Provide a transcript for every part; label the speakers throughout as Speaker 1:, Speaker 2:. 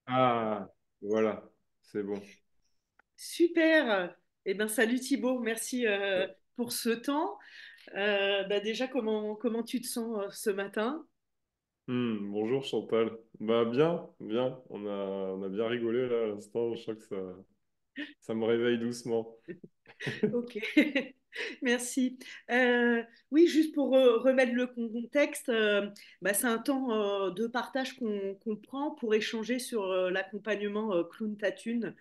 Speaker 1: Ah, voilà, c'est bon.
Speaker 2: Super. Eh ben, salut Thibaut, merci pour ce temps. Déjà, comment tu te sens ce matin?
Speaker 1: Bonjour Chantal. Bah bien, bien. On a bien rigolé là à l'instant. Je crois que ça me réveille doucement.
Speaker 2: Ok, merci. Oui, juste pour remettre le contexte, c'est un temps de partage qu'on prend pour échanger sur l'accompagnement Clown Tatune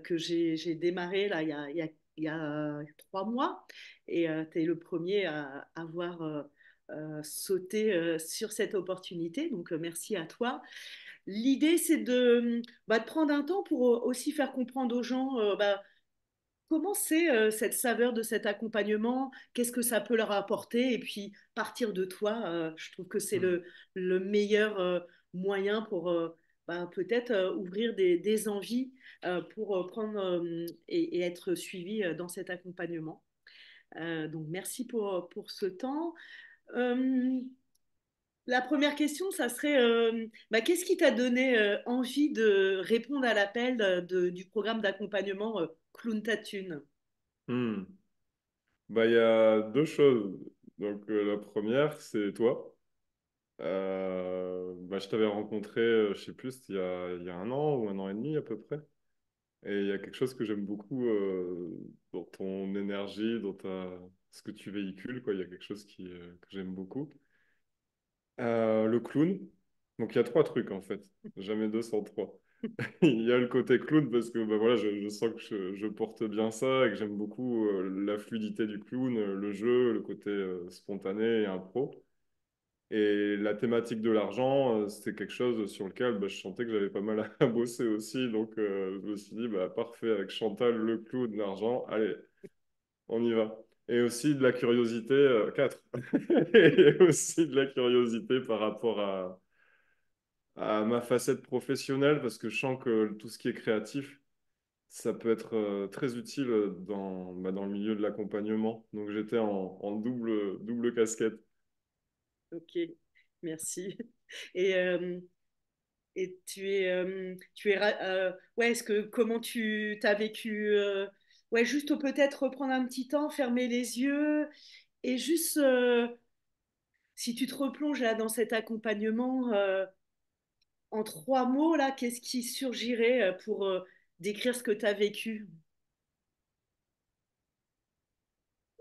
Speaker 2: que j'ai démarré là, il y a 3 mois. Et tu es le premier à avoir sauté sur cette opportunité. Donc, merci à toi. L'idée, c'est de prendre un temps pour aussi faire comprendre aux gens. Comment c'est cette saveur de cet accompagnement? Qu'est-ce que ça peut leur apporter? Et puis partir de toi, je trouve que c'est
Speaker 1: Hmm,
Speaker 2: le meilleur moyen pour peut-être ouvrir des envies pour prendre et être suivi dans cet accompagnement. Donc merci pour ce temps. Euh, la première question, ça serait qu'est-ce qui t'a donné envie de répondre à l'appel du programme d'accompagnement Clown Tatune?
Speaker 1: hmm. Bah il y a deux choses. Donc la première, c'est toi. Je t'avais rencontré, je sais plus, il y a un an ou un an et demi à peu près. Et il y a quelque chose que j'aime beaucoup dans ton énergie, ce que tu véhicules, quoi. Il y a quelque chose que j'aime beaucoup. Le clown. Donc il y a trois trucs en fait. Jamais deux sans trois. Il y a le côté clown parce que bah, voilà, je sens que je porte bien ça et que j'aime beaucoup la fluidité du clown, le jeu, le côté spontané et impro. Et la thématique de l'argent, c'était quelque chose sur lequel je sentais que j'avais pas mal à bosser aussi. Donc je me suis dit, bah, parfait, avec Chantal, le clown, l'argent, allez, on y va. Et aussi de la curiosité, quatre. Et aussi de la curiosité par rapport à ma facette professionnelle, parce que je sens que tout ce qui est créatif, ça peut être très utile dans le milieu de l'accompagnement. Donc j'étais en double casquette.
Speaker 2: Ok, merci. Et, euh, et ouais, comment tu t'as vécu ouais, juste peut-être reprendre un petit temps, fermer les yeux et juste si tu te replonges là dans cet accompagnement en 3 mots là, qu'est-ce qui surgirait pour décrire ce que tu as vécu?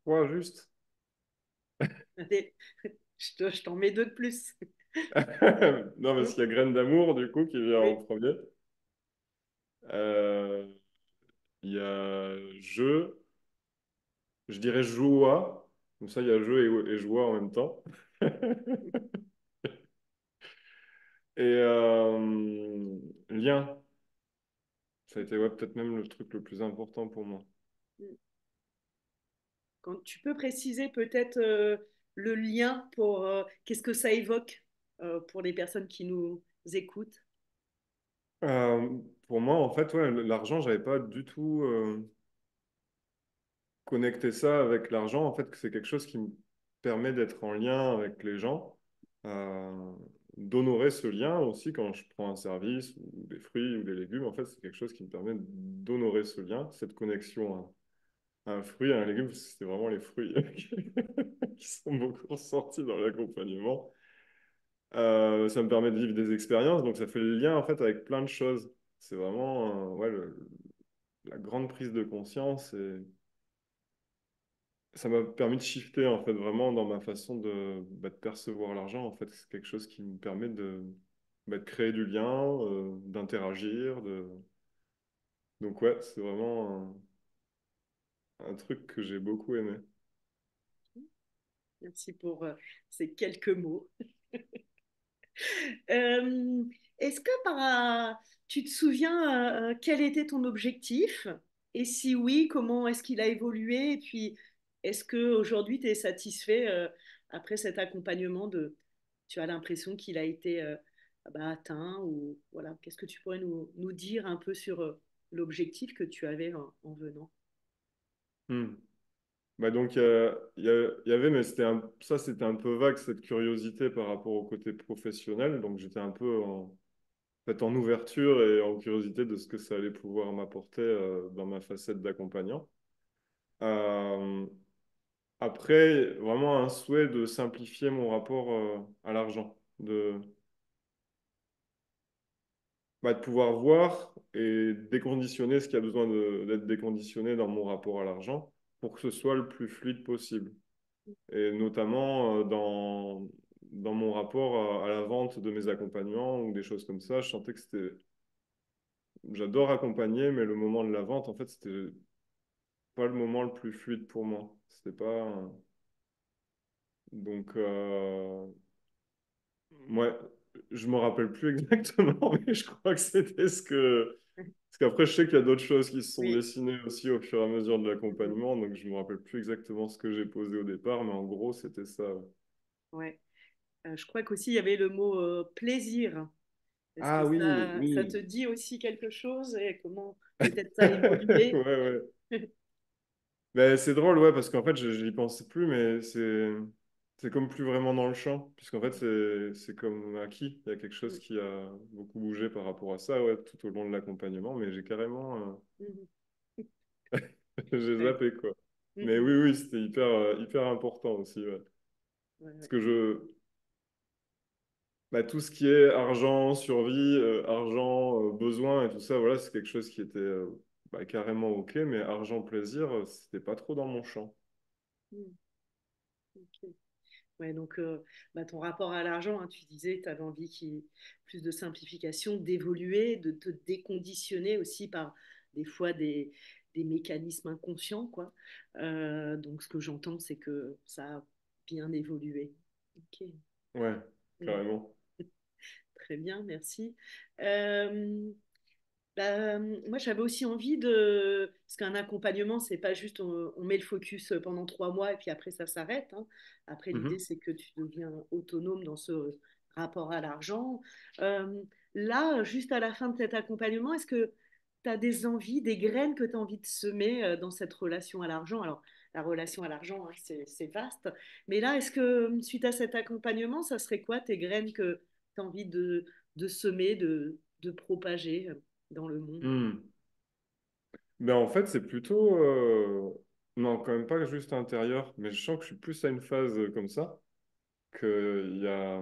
Speaker 1: Quoi, juste?
Speaker 2: Allez, je t'en mets deux de plus.
Speaker 1: Non, parce qu'il y a Graine d'amour, du coup, qui vient en
Speaker 2: Oui.
Speaker 1: premier. Euh, il y a jeu, je dirais joie. Comme ça, il y a jeu et joie en même temps. Et lien. Ça a été ouais, peut-être même le truc le plus important pour moi.
Speaker 2: Quand tu peux préciser peut-être le lien pour qu'est-ce que ça évoque pour les personnes qui nous écoutent.
Speaker 1: Euh, pour moi, en fait, ouais, l'argent, j'avais pas du tout connecté ça avec l'argent. En fait, que c'est quelque chose qui me permet d'être en lien avec les gens, euh, d'honorer ce lien aussi quand je prends un service ou des fruits ou des légumes. En fait, c'est quelque chose qui me permet d'honorer ce lien, cette connexion à un fruit, à un légume, parce que c'est vraiment les fruits qui sont beaucoup ressortis dans l'accompagnement. Ça me permet de vivre des expériences, donc ça fait le lien en fait avec plein de choses. C'est vraiment ouais, la grande prise de conscience et ça m'a permis de shifter en fait vraiment dans ma façon de percevoir l'argent. En fait, c'est quelque chose qui me permet de créer du lien, d'interagir. Donc ouais, c'est vraiment un truc que j'ai beaucoup aimé.
Speaker 2: Merci pour ces quelques mots. Euh, Est-ce que tu te souviens quel était ton objectif? Et si oui, comment est-ce qu'il a évolué? Et puis, est-ce que aujourd'hui tu es satisfait après cet accompagnement tu as l'impression qu'il a été atteint ou voilà, qu'est-ce que tu pourrais nous dire un peu sur l'objectif que tu avais en venant?
Speaker 1: Hmm. Donc il y avait, mais ça c'était un peu vague cette curiosité par rapport au côté professionnel. Donc j'étais un peu fait, en ouverture et en curiosité de ce que ça allait pouvoir m'apporter dans ma facette d'accompagnant. Euh, Après, vraiment un souhait de simplifier mon rapport à l'argent, de pouvoir voir et déconditionner ce qui a besoin d'être déconditionné dans mon rapport à l'argent pour que ce soit le plus fluide possible. Et notamment dans mon rapport à la vente de mes accompagnements ou des choses comme ça, je sentais que c'était... J'adore accompagner, mais le moment de la vente, en fait, c'était pas le moment le plus fluide pour moi. C'était pas... Donc, ouais, je me rappelle plus exactement, mais je crois que c'était ce que... Parce qu'après, je sais qu'il y a d'autres choses qui se sont
Speaker 2: Oui.
Speaker 1: dessinées aussi au fur et à mesure de l'accompagnement, donc je me rappelle plus exactement ce que j'ai posé au départ, mais en gros, c'était ça. Ouais.
Speaker 2: Ouais. Je crois qu'aussi il y avait le mot plaisir. Est-ce que
Speaker 1: Ah oui,
Speaker 2: ça te
Speaker 1: oui.
Speaker 2: dit aussi quelque chose et comment peut-être ça a
Speaker 1: Ouais,
Speaker 2: évolué?
Speaker 1: ouais. Ben, c'est drôle, ouais, parce qu'en fait, je n'y pensais plus, mais c'est comme plus vraiment dans le champ, puisqu'en fait, c'est comme acquis. Il y a quelque chose qui a beaucoup bougé par rapport à ça, ouais, tout au long de l'accompagnement, mais j'ai carrément,
Speaker 2: Mhm.
Speaker 1: j'ai
Speaker 2: Ouais.
Speaker 1: zappé, quoi. Mais
Speaker 2: Mhm.
Speaker 1: oui, oui, c'était hyper important aussi, ouais.
Speaker 2: Ouais,
Speaker 1: Parce
Speaker 2: ouais.
Speaker 1: que tout ce qui est argent, survie, argent, besoin et tout ça, voilà, c'est quelque chose qui était carrément OK, mais argent, plaisir, c'était pas trop dans mon champ.
Speaker 2: Mhm. Ok. Ouais, donc, ton rapport à l'argent, hein, tu disais, tu avais envie qu'il y ait plus de simplification, d'évoluer, de te déconditionner aussi par des fois des mécanismes inconscients, quoi. Donc, ce que j'entends, c'est que ça a bien évolué. Ok.
Speaker 1: Ouais,
Speaker 2: Mm.
Speaker 1: carrément.
Speaker 2: Très bien, merci. Euh, Moi, j'avais aussi envie de... Parce qu'un accompagnement, c'est pas juste on met le focus pendant 3 mois et puis après ça s'arrête, hein. Après, l'idée,
Speaker 1: Mhm.
Speaker 2: c'est que tu deviens autonome dans ce rapport à l'argent. Euh, Là, juste à la fin de cet accompagnement, est-ce que tu as des envies, des graines que tu as envie de semer dans cette relation à l'argent? Alors, la relation à l'argent, hein, c'est vaste. Mais là, est-ce que suite à cet accompagnement, ça serait quoi tes graines que tu as envie de semer, de propager dans le monde?
Speaker 1: Hmm. Ben, en fait, c'est plutôt... Non, quand même pas juste intérieur, mais je sens que je suis plus à une phase comme ça, que il y a...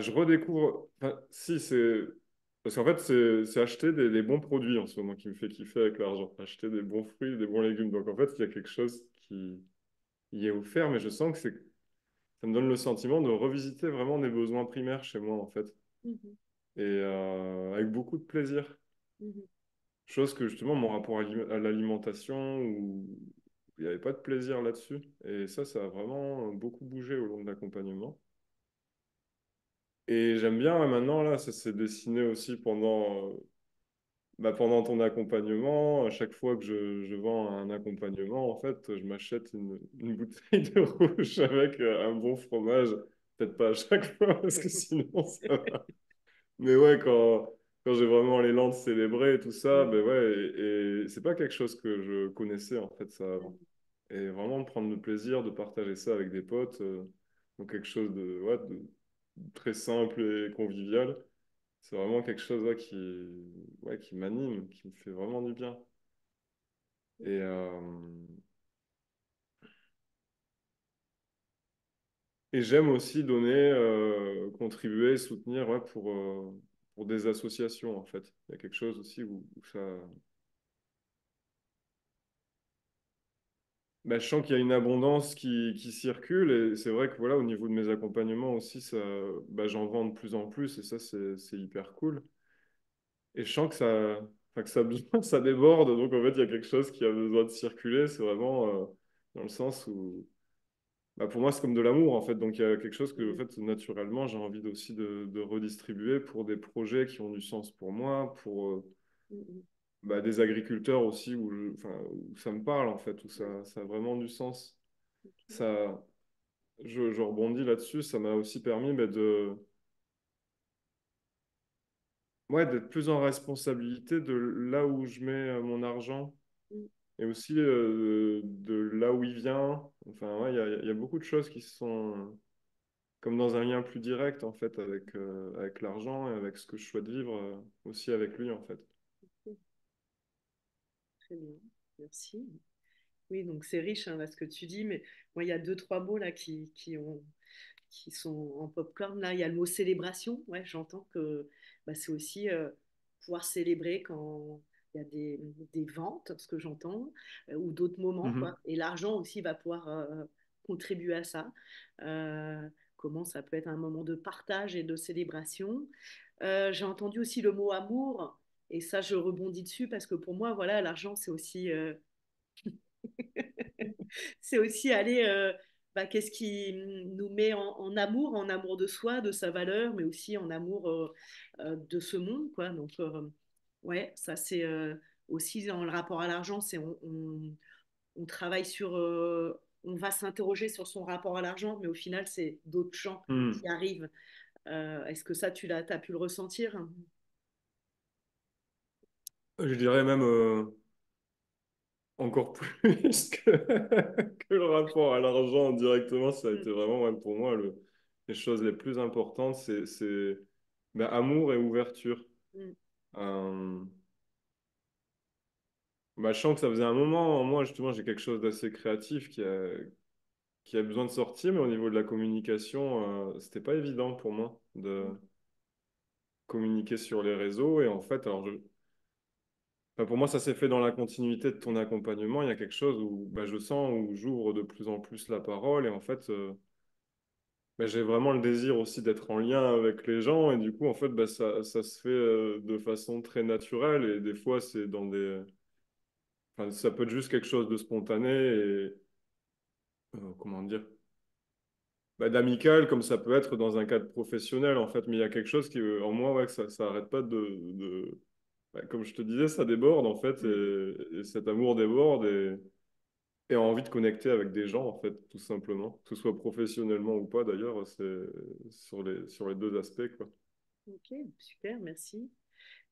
Speaker 1: je redécouvre... Enfin, si, c'est... Parce qu'en fait, c'est acheter des bons produits en ce moment qui me fait kiffer avec l'argent. Acheter des bons fruits, des bons légumes. Donc, en fait, il y a quelque chose qui y est offert, mais je sens que ça me donne le sentiment de revisiter vraiment des besoins primaires chez moi, en fait.
Speaker 2: Mhm,
Speaker 1: Et avec beaucoup de plaisir.
Speaker 2: mhm,
Speaker 1: Chose que justement, mon rapport à l'alimentation, où il n'y avait pas de plaisir là-dessus. Et ça a vraiment beaucoup bougé au long de l'accompagnement. Et j'aime bien, ouais, maintenant, là, ça s'est dessiné aussi pendant ton accompagnement. À chaque fois que je vends un accompagnement, en fait, je m'achète une bouteille de rouge avec un bon fromage. Peut-être pas à chaque fois, parce que sinon, ça va. Mais ouais, quand j'ai vraiment l'élan de célébrer et tout ça, ben
Speaker 2: mhm,
Speaker 1: ouais, et c'est pas quelque chose que je connaissais en fait ça avant.
Speaker 2: mhm,
Speaker 1: Et vraiment de prendre le plaisir de partager ça avec des potes, donc quelque chose de très simple et convivial, c'est vraiment quelque chose qui m'anime, qui me fait vraiment du bien. Et, et j'aime aussi donner, contribuer, soutenir ouais, pour des associations en fait. Il y a quelque chose aussi où ça. Je sens qu'il y a une abondance qui circule et c'est vrai que voilà, au niveau de mes accompagnements aussi, j'en vends de plus en plus et ça, c'est hyper cool. Et je sens enfin, que ça, ça déborde, donc en fait, il y a quelque chose qui a besoin de circuler. C'est vraiment dans le sens où, pour moi, c'est comme de l'amour en fait. Donc il y a quelque chose que, en
Speaker 2: mhm,
Speaker 1: fait, naturellement, j'ai envie aussi de redistribuer pour des projets qui ont du sens pour moi, pour
Speaker 2: mhm,
Speaker 1: des agriculteurs aussi enfin, où ça me parle en fait, où
Speaker 2: ouais,
Speaker 1: ça a vraiment du sens.
Speaker 2: ok,
Speaker 1: Ça, je rebondis là-dessus, ça m'a aussi permis ouais, d'être plus en responsabilité de là où je mets mon argent
Speaker 2: mhm,
Speaker 1: et aussi de là où il vient. Enfin, ouais, il y a beaucoup de choses qui se sont... comme dans un lien plus direct, en fait, avec l'argent et avec ce que je souhaite vivre aussi avec lui, en fait.
Speaker 2: Très bien, merci. Oui, donc c'est riche hein, là, ce que tu dis, mais moi, il y a deux, trois mots là qui sont en popcorn. Là, il y a le mot célébration. Ouais, j'entends que bah, c'est aussi pouvoir célébrer quand il y a des ventes, ce que j'entends, ou d'autres moments, quoi.
Speaker 1: Mhm.
Speaker 2: Et l'argent aussi va pouvoir contribuer à ça. Euh, Comment ça peut être un moment de partage et de célébration. J'ai entendu aussi le mot amour. Et ça, je rebondis dessus parce que pour moi, voilà, l'argent, c'est aussi c'est aussi aller, bah, qu'est-ce qui nous met en amour de soi, de sa valeur, mais aussi en amour de ce monde, quoi. Donc, ouais, ça c'est aussi dans le rapport à l'argent, c'est on travaille sur, on va s'interroger sur son rapport à l'argent, mais au final, c'est d'autres champs qui
Speaker 1: Mhm.
Speaker 2: arrivent. Est-ce que ça, t'as pu le ressentir?
Speaker 1: Je dirais même encore plus que le rapport à l'argent directement, ça a
Speaker 2: Mm,
Speaker 1: été vraiment, ouais, pour moi, les choses les plus importantes, ben, amour et ouverture.
Speaker 2: mm,
Speaker 1: Euh, je sens que ça faisait un moment, moi, justement, j'ai quelque chose d'assez créatif qui a besoin de sortir, mais au niveau de la communication, c'était pas évident pour moi de
Speaker 2: mm,
Speaker 1: communiquer sur les réseaux. Et en fait, enfin, pour moi, ça s'est fait dans la continuité de ton accompagnement. Il y a quelque chose où bah, je sens où j'ouvre de plus en plus la parole. Et en fait, bah, j'ai vraiment le désir aussi d'être en lien avec les gens. Et du coup, en fait, bah, ça se fait de façon très naturelle. Et des fois, c'est dans enfin, ça peut être juste quelque chose de spontané et, comment dire, bah, d'amical, comme ça peut être dans un cadre professionnel, en fait. Mais il y a quelque chose qui, en moi, ouais, que ça arrête pas bah, comme je te disais, ça déborde, en fait.
Speaker 2: mm.
Speaker 1: Et cet amour déborde. Et envie de connecter avec des gens, en fait, tout simplement. Que ce soit professionnellement ou pas, d'ailleurs, c'est sur les deux aspects, quoi.
Speaker 2: Ok, super, merci.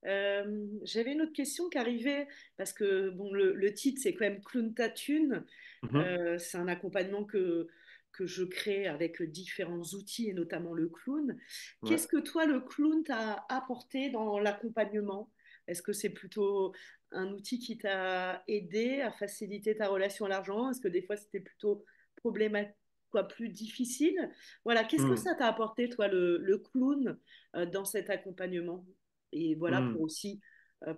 Speaker 2: J'avais une autre question qui arrivait parce que bon, le titre c'est quand même Clown Tatune.
Speaker 1: Mhm.
Speaker 2: C'est un accompagnement que je crée avec différents outils et notamment le clown.
Speaker 1: Ouais.
Speaker 2: Qu'est-ce que toi, le clown, t'a apporté dans l'accompagnement? Est-ce que c'est plutôt un outil qui t'a aidé à faciliter ta relation à l'argent? Est-ce que des fois c'était plutôt problématique, quoi, plus difficile? Voilà, qu'est-ce que
Speaker 1: Mhm.
Speaker 2: ça t'a apporté, toi, le clown, dans cet accompagnement? Et voilà, pour
Speaker 1: Mhm.
Speaker 2: aussi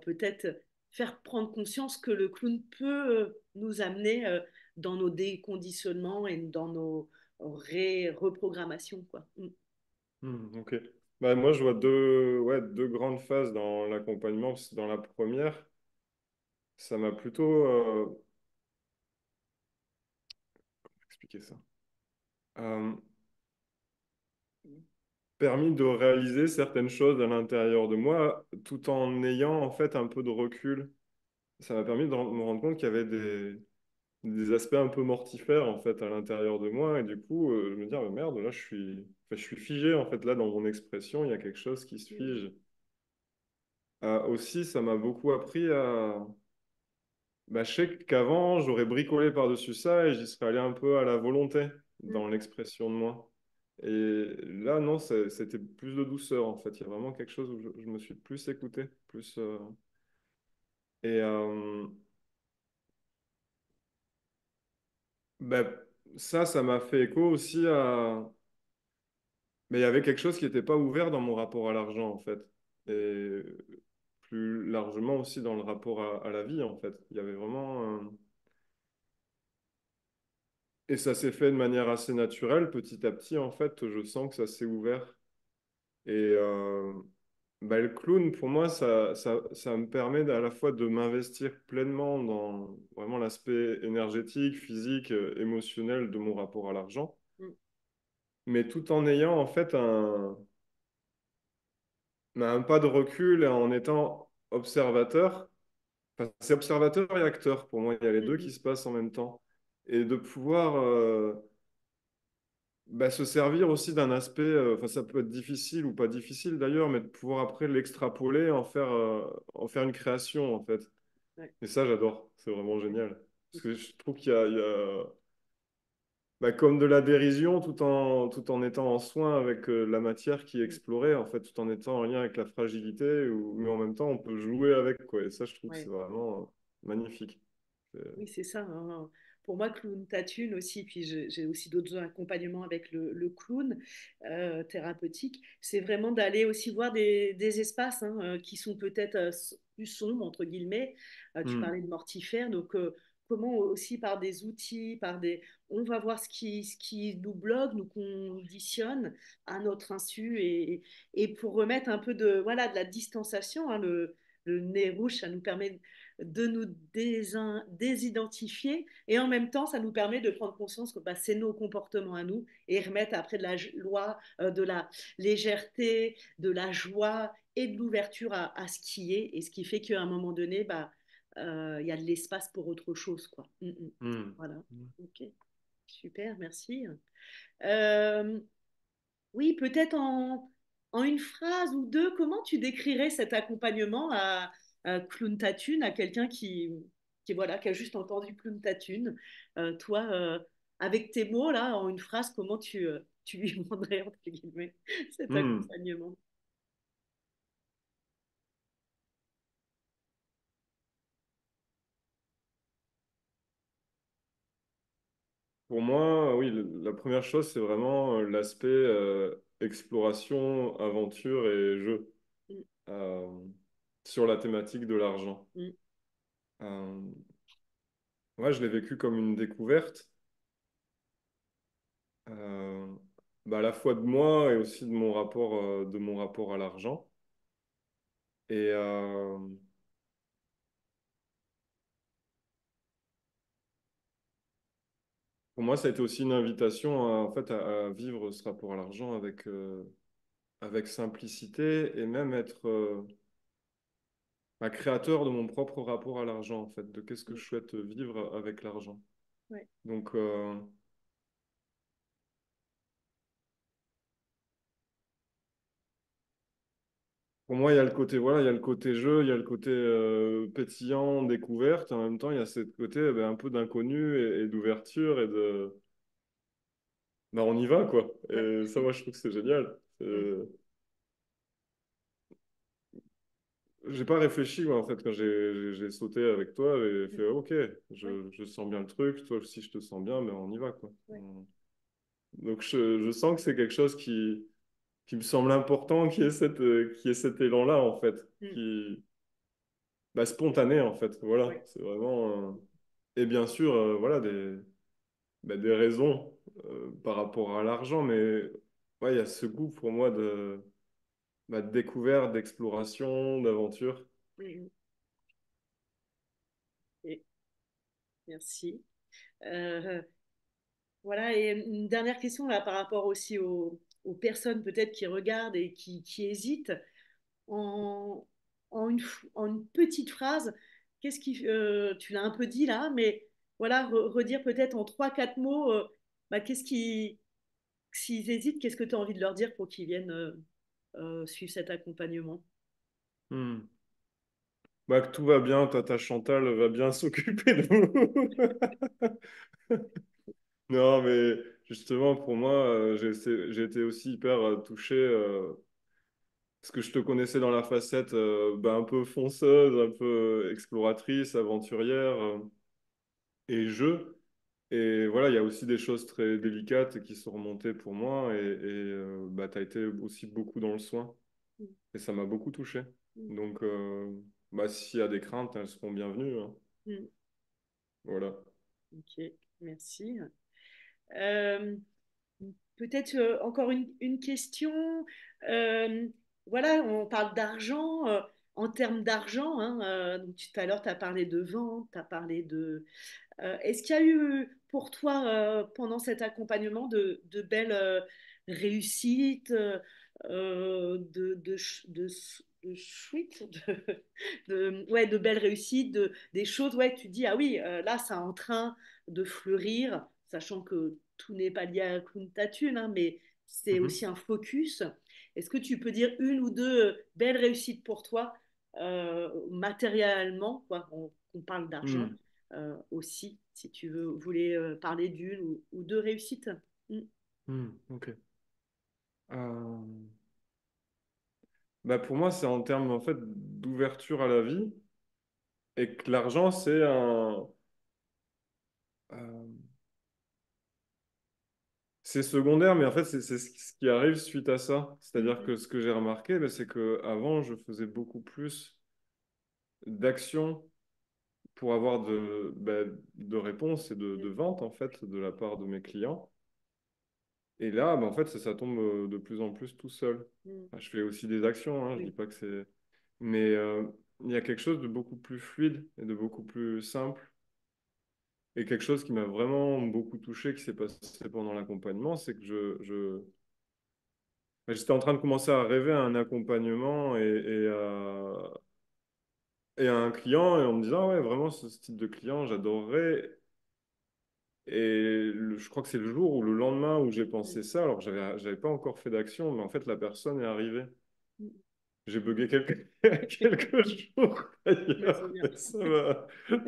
Speaker 2: peut-être faire prendre conscience que le clown peut nous amener dans nos déconditionnements et dans nos reprogrammations, quoi. Mm.
Speaker 1: Mhm. Ok. Bah, moi, je vois deux grandes phases dans l'accompagnement. Parce que dans la première, ça m'a plutôt... expliquer ça. Euh, permis de réaliser certaines choses à l'intérieur de moi, tout en ayant, en fait, un peu de recul. Ça m'a permis de me rendre compte qu'il y avait des aspects un peu mortifères en fait à l'intérieur de moi et du coup je me dis ah, bah, merde là enfin, je suis figé en fait là dans mon expression il y a quelque chose qui se
Speaker 2: Mm.
Speaker 1: fige. Aussi ça m'a beaucoup appris à bah, je sais qu'avant j'aurais bricolé par-dessus ça et j'y serais allé un peu à la volonté
Speaker 2: Mm.
Speaker 1: dans l'expression de moi et là non c'était plus de douceur en fait il y a vraiment quelque chose où je me suis plus écouté plus et bah, ça m'a fait écho aussi à mais il y avait quelque chose qui n'était pas ouvert dans mon rapport à l'argent, en fait. Et plus largement aussi dans le rapport à la vie, en fait. Il y avait vraiment... Et ça s'est fait de manière assez naturelle, petit à petit, en fait. Je sens que ça s'est ouvert. Et bah, le clown, pour moi, ça me permet à la fois de m'investir pleinement dans vraiment l'aspect énergétique, physique, émotionnel de mon rapport à l'argent,
Speaker 2: Mm.
Speaker 1: mais tout en ayant, en fait, un pas de recul et en étant observateur. Enfin, c'est observateur et acteur pour moi. Il y a les deux qui
Speaker 2: Mm.
Speaker 1: se passent en même temps. Et de pouvoir bah, se servir aussi d'un aspect, enfin, ça peut être difficile ou pas difficile d'ailleurs, mais de pouvoir après l'extrapoler, en faire une création en fait.
Speaker 2: Ouais.
Speaker 1: Et ça, j'adore. C'est vraiment génial. Parce que je trouve qu'il y a bah, comme de la dérision tout en étant en soin avec la matière qui est
Speaker 2: Mm.
Speaker 1: explorée, en fait, tout en étant en lien avec la fragilité, mais en même temps, on peut jouer avec, quoi. Et ça, je trouve que c'est
Speaker 2: Ouais.
Speaker 1: vraiment magnifique. C'est-
Speaker 2: Oui, c'est ça, hein. Pour moi, clown tatune aussi, puis j'ai aussi d'autres accompagnements avec le clown thérapeutique. C'est vraiment d'aller aussi voir des espaces hein, qui sont peut-être plus sombres, entre guillemets. Tu
Speaker 1: Hmm.
Speaker 2: parlais de mortifère, donc comment aussi par des outils, on va voir ce qui nous bloque, nous conditionne à notre insu et pour remettre un peu voilà, de la distanciation, hein, le nez rouge, ça nous permet de nous désidentifier et en même temps ça nous permet de prendre conscience que bah, c'est nos comportements à nous et remettre après de la loi, de la légèreté, de la joie et de l'ouverture à ce qui est et ce qui fait qu'à un moment donné bah, y a de l'espace pour autre chose quoi.
Speaker 1: Hmm.
Speaker 2: Voilà, ok, super, merci. Euh, oui, peut-être en une phrase ou deux, comment tu décrirais cet accompagnement à Clown Tatune, à quelqu'un voilà, qui a juste entendu Clown Tatune. Toi, avec tes mots, là, en une phrase, comment tu lui vendrais, entre guillemets, cet
Speaker 1: Hmm.
Speaker 2: accompagnement?
Speaker 1: Pour moi, oui, la première chose, c'est vraiment l'aspect exploration, aventure et jeu
Speaker 2: Mm,
Speaker 1: euh, sur la thématique de l'argent.
Speaker 2: mm,
Speaker 1: Euh, ouais, je l'ai vécu comme une découverte, euh, bah, à la fois de moi et aussi de mon rapport à l'argent. Et pour moi, ça a été aussi une invitation en fait, à vivre ce rapport à l'argent avec, avec simplicité et même être créateur de mon propre rapport à l'argent, en fait, de qu'est-ce que
Speaker 2: mm,
Speaker 1: je souhaite vivre avec l'argent.
Speaker 2: ouais,
Speaker 1: Donc, pour moi, il y a le côté, voilà, il y a le côté jeu, il y a le côté pétillant, découverte, et en même temps, il y a ce côté ben, un peu d'inconnu et d'ouverture et de, ben, on y va, quoi.
Speaker 2: ouais,
Speaker 1: Et ça, moi, je trouve que c'est génial.
Speaker 2: ouais,
Speaker 1: J'ai pas réfléchi, moi, en fait, quand j'ai sauté avec toi, j'ai
Speaker 2: mm,
Speaker 1: fait, OK,
Speaker 2: ouais,
Speaker 1: je sens bien le truc, toi aussi, je te sens bien, mais on y va, quoi.
Speaker 2: ouais,
Speaker 1: Donc, je sens que c'est quelque chose qui me semble important, qui est cet élan-là, en fait,
Speaker 2: mm,
Speaker 1: qui, bah, spontané, en fait. Voilà,
Speaker 2: ouais,
Speaker 1: c'est vraiment. Et bien sûr, voilà, des raisons par rapport à l'argent, mais ouais, il y a ce goût pour moi de découverte, d'exploration, d'aventure.
Speaker 2: mm, et merci. Euh, Voilà, et une dernière question là par rapport aussi aux personnes peut-être qui regardent et qui hésitent. En, en une petite phrase, tu l'as un peu dit là, mais voilà, redire peut-être en trois, quatre mots, bah, s'ils hésitent, qu'est-ce que tu as envie de leur dire pour qu'ils viennent suivre cet accompagnement?
Speaker 1: Hmm. Bah, que tout va bien, Tata Chantal va bien s'occuper de vous. Non, mais justement, pour moi, j'ai été aussi hyper touché parce que je te connaissais dans la facette bah, un peu fonceuse, un peu exploratrice, aventurière et jeu. Et voilà, il y a aussi des choses très délicates qui sont remontées pour moi et bah, tu as été aussi beaucoup dans le soin
Speaker 2: Mm,
Speaker 1: et ça m'a beaucoup touché.
Speaker 2: mm,
Speaker 1: Donc, bah, s'il y a des craintes, elles seront bienvenues, hein.
Speaker 2: mm.
Speaker 1: Voilà.
Speaker 2: Ok, merci. Euh, Peut-être encore une question. Euh, voilà, on parle d'argent. En termes d'argent, hein, donc tout à l'heure, tu as parlé de vente, tu as parlé de... est-ce qu'il y a eu pour toi, pendant cet accompagnement, de belles réussites, de chouettes, ouais, de belles réussites, des choses, ouais, tu dis, ah oui, là, c'est en train de fleurir, sachant que tout n'est pas lié à Kunta Thune, hein, mais c'est aussi
Speaker 1: Mhm.
Speaker 2: un focus. Est-ce que tu peux dire une ou deux belles réussites pour toi, matériellement, quoi, on parle d'argent,
Speaker 1: Hmm.
Speaker 2: aussi, si tu voulais parler d'une ou deux réussites. Mm.
Speaker 1: Ok. Bah pour moi, c'est en termes en fait d'ouverture à la vie et que l'argent, euh, c'est secondaire, mais en fait, c'est ce qui arrive suite à ça. C'est-à-dire
Speaker 2: Mhm.
Speaker 1: que ce que j'ai remarqué, bah, c'est que avant, je faisais beaucoup plus d'actions pour avoir de réponses et de ventes en fait de la part de mes clients. Et là, bah, en fait, ça tombe de plus en plus tout seul.
Speaker 2: Mm.
Speaker 1: Enfin, je fais aussi des actions, hein, je dis
Speaker 2: Oui.
Speaker 1: pas que c'est... Mais il y a quelque chose de beaucoup plus fluide et de beaucoup plus simple. Et quelque chose qui m'a vraiment beaucoup touché, qui s'est passé pendant l'accompagnement, c'est que j'étais en train de commencer à rêver à un accompagnement et à un client, et en me disant, ouais, vraiment, ce type de client, j'adorerais. Et je crois que c'est le jour ou le lendemain où j'ai
Speaker 2: Mm.
Speaker 1: pensé ça, alors que j'avais pas encore fait d'action, mais en fait, la personne est arrivée.
Speaker 2: Mm.
Speaker 1: J'ai bugué quelques jours
Speaker 2: Mais c'est
Speaker 1: d'ailleurs,
Speaker 2: bien.
Speaker 1: et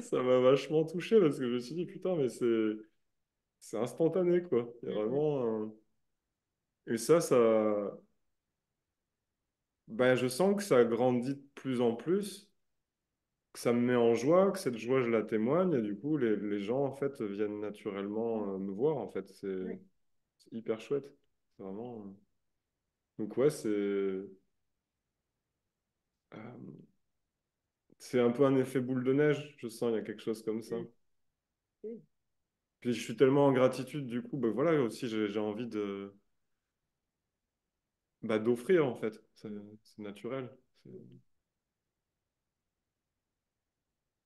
Speaker 1: ça m'a vachement touché parce que je me suis dit, putain, mais c'est instantané, quoi. Il y a
Speaker 2: Mm. Mm.
Speaker 1: vraiment Et ben, je sens que ça grandit de plus en plus, que ça me met en joie, que cette joie, je la témoigne, et du coup, les gens, en fait, viennent naturellement me voir, en fait.
Speaker 2: Ouais.
Speaker 1: C'est hyper chouette. C'est vraiment... Donc, ouais, c'est un peu un effet boule de neige, je sens, il y a quelque chose comme ça.
Speaker 2: Mm. Ok.
Speaker 1: Puis, je suis tellement en gratitude, du coup, ben voilà, aussi, j'ai envie d'offrir, en fait. C'est naturel. C'est-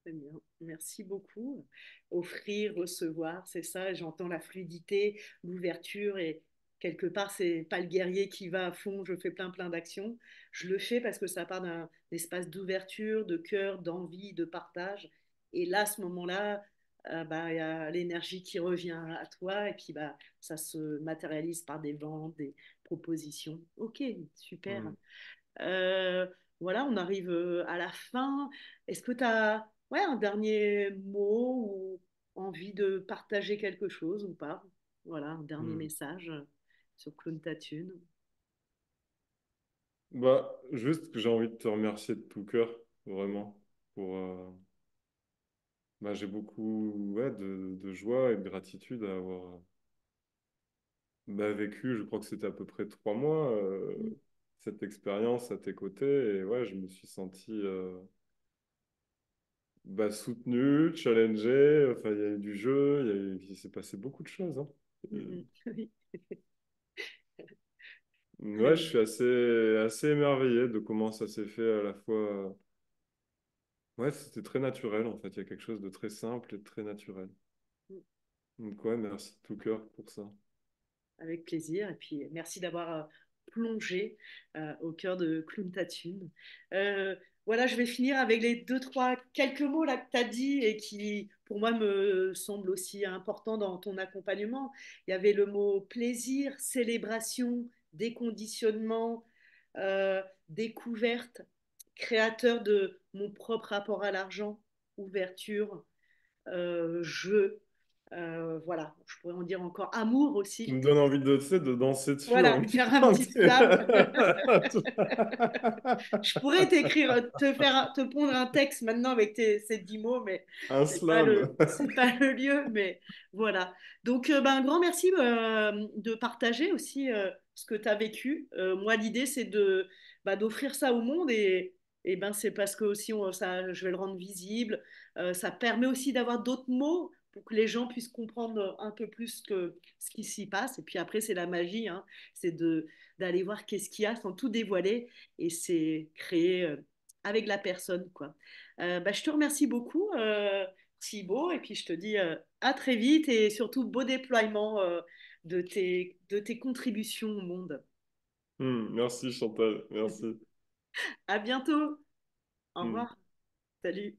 Speaker 2: Très bien. Merci beaucoup. Offrir, recevoir, c'est ça. J'entends la fluidité, l'ouverture et quelque part, c'est pas le guerrier qui va à fond, je fais plein d'actions. Je le fais parce que ça part d'un espace d'ouverture, de cœur, d'envie, de partage. Et là, à ce moment-là, bah, il y a l'énergie qui revient à toi et puis bah, ça se matérialise par des ventes, des propositions. Ok, super.
Speaker 1: Hmm.
Speaker 2: Euh, voilà, on arrive à la fin. Est-ce que tu as ouais, un dernier mot ou envie de partager quelque chose ou pas? Voilà, un dernier
Speaker 1: Hmm.
Speaker 2: message sur Clone Tatune.
Speaker 1: Bah, juste que j'ai envie de te remercier de tout cœur, vraiment, pour... j'ai beaucoup ouais, de joie et de gratitude à avoir vécu, je crois que c'était à peu près 3 mois,
Speaker 2: Mm,
Speaker 1: cette expérience à tes côtés. Et ouais, je me suis senti soutenu, challengé, enfin, il y a eu du jeu, il s'est passé beaucoup de choses, hein.
Speaker 2: mm, oui, très
Speaker 1: Ouais, je
Speaker 2: bien.
Speaker 1: suis assez émerveillé de comment ça s'est fait à la fois. Ouais, c'était très naturel en fait. Il y a quelque chose de très simple et de très naturel.
Speaker 2: Mm.
Speaker 1: Donc ouais, merci de tout cœur pour ça.
Speaker 2: Avec plaisir. Et puis, merci d'avoir plongé au cœur de Clown Tatune. Voilà, je vais finir avec les deux, trois, quelques mots là que tu as dit et qui, pour moi, me semblent aussi importants dans ton accompagnement. Il y avait le mot plaisir, célébration, déconditionnement, découverte, créateur de mon propre rapport à l'argent, ouverture, jeu. Voilà, je pourrais en dire encore amour
Speaker 1: Tu
Speaker 2: aussi.
Speaker 1: me donnes envie de, tu sais, de danser dessus en
Speaker 2: Voilà,
Speaker 1: même
Speaker 2: faire un
Speaker 1: temps.
Speaker 2: petit slam. Je pourrais te pondre un texte maintenant avec ces 10 mots, mais
Speaker 1: Un slam.
Speaker 2: c'est pas le lieu. Mais voilà. Donc, ben, un grand merci de partager aussi ce que tu as vécu. Moi, l'idée, c'est d'offrir ça au monde et ben, c'est parce que aussi je vais le rendre visible. Ça permet aussi d'avoir d'autres mots pour que les gens puissent comprendre un peu plus ce qui s'y passe. Et puis après, c'est la magie, hein, c'est d'aller voir qu'est-ce qu'il y a sans tout dévoiler et c'est créer avec la personne, quoi. Bah, je te remercie beaucoup, Thibaut, et puis je te dis à très vite et surtout beau déploiement de tes contributions au monde.
Speaker 1: Merci Chantal, merci.
Speaker 2: À bientôt. Au
Speaker 1: Hmm.
Speaker 2: revoir. Salut.